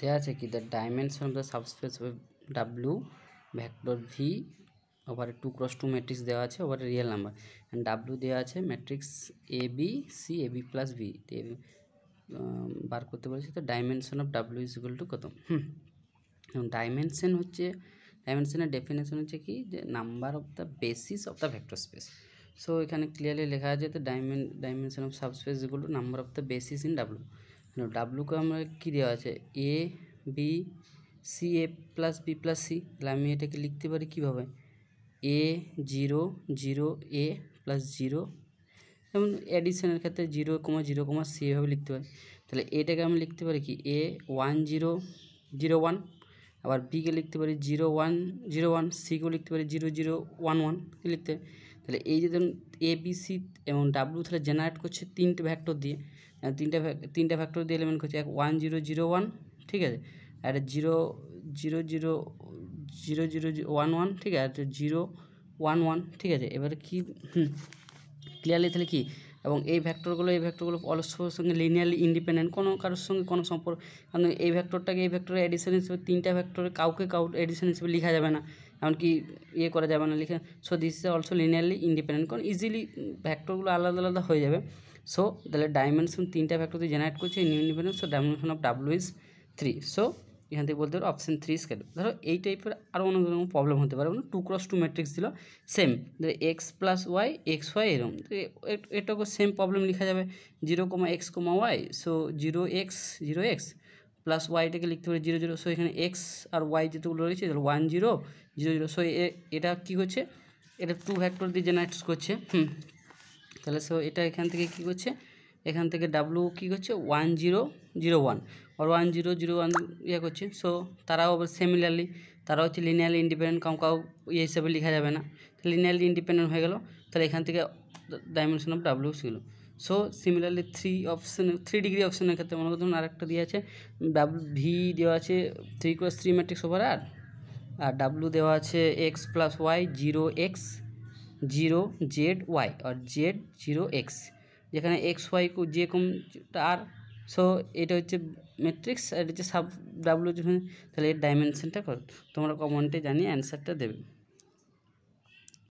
দেওয়া আছে কি, the dimension of the subspace W vector V over 2x2 matrix দেওয়া আছে over real number, and W দেওয়া আছে matrix A B C A B plus B বার করতে বলেছে। তো dimension of W is equal to কত? ডাইমেনশন হচ্ছে, ডাইমেনশনের ডেফিনেশন হচ্ছে কি, যে number of the basis of the vector space. So এখানে ক্লিয়ারলি লেখা আছে তো dimension of subspace equal to number of the basis in W. ডাব্লিউকে আমরা কী দেওয়া আছে, A B C A plus B plus C. তাহলে আমি এটাকে লিখতে পারি কীভাবে, এ 0 0 এ প্লাস 0, যেমন অ্যাডিশনের ক্ষেত্রে 0, 0, সি এভাবে লিখতে পারি। তাহলে এটাকে আমি লিখতে পারি কি, এ 1 0 0 1, আবার বিকে লিখতে পারি 0 1 0 1, সিকেও লিখতে পারি 0 0 1 1 লিখতে। তাহলে এই যে ধরুন এ বি সি এবং ডাব্লিউ তাহলে জেনারেট করছে তিনটে ভ্যাক্টর দিয়ে, তিনটা ভ্যাক্টর দিয়ে এলিমেন্ট করছে, এক 1 0 0 1, ঠিক আছে, আর 0 0 0 0 0 1 1, ঠিক আছে, আর 0 1 1, ঠিক আছে। এবারে কি ক্লিয়ারলি তাহলে কি, এবং এই ভ্যাক্টরগুলো পরস্পরের সঙ্গে লিনিয়ারলি ইন্ডিপেন্ডেন্ট, কোনো কারোর সঙ্গে কোনো সম্পর্ক, কারণ এই ভ্যাক্টরটাকে এই ভ্যাক্টরের এডিশন হিসেবে, তিনটা ভ্যাক্টরের কাউকে এডিশন হিসেবে লেখা যাবে না, এমনকি করা যাবে না লিখে। So this is also linearly independent, কারণ ইজিলি ভ্যাক্টরগুলো আলাদা আলাদা হয়ে যাবে। সো তাহলে ডাইমেনশন তিনটা ভ্যাক্টর দিয়ে জেনারেট করছে independent. So dimension of W is 3। So এখান থেকে বলতে পারো অপশান 3 স্কেল। ধরো এই টাইপের আরও অনেক রকম প্রবলেম হতে পারে, 2x2 ম্যাট্রিক্স দিল same, X plus Y X Y এরকম, এটাকেও সেম প্রবলেম লেখা যাবে 0, x, y। So 0x 0x plus ওয়াইটাকে লিখতে পারি 0 0। সো এখানে এক্স আর ওয়াই যেগুলো রয়েছে 1 0 0 0। সো এটা কী হচ্ছে, এটা 2 ভ্যাক্টর দিয়ে জেনারেট করছে। তাহলে সো এটা এখান থেকে কী করছে, এখান থেকে ডাব্লু কী করছে 1 0 0 1 আর 1 0 0 1 করছে। সো তারাও আবার সিমিলারলি, তারা হচ্ছে লিনিয়ারলি ইন্ডিপেন্ডেন্ট, কাউ হিসাবে লেখা যাবে না, লিনিয়ারলি ইন্ডিপেন্ডেন্ট হয়ে গেল। তাহলে এখান থেকে ডাইমেনশন অফ ডাব্লিউ ছিল। সো সিমিলারলি 3 ডিগ্রি অপশনের ক্ষেত্রে মনে করুন আরেকটা দিয়ে আছে, ভি দেওয়া আছে 3x3 ম্যাট্রিক্স ওভার আর ডাব্লু দেওয়া আছে X plus Y 0 x 0 z y আর z 0 x, যেখানে এক্স ওয়াই যে কোনটা আর। সো এটা হচ্ছে ম্যাট্রিক্স আর এটা হচ্ছে সাব ডাব্লিউ, তাহলে এর ডাইমেনশনটা কত তোমরা কমেন্টে জানিয়ে অ্যান্সারটা দেবে।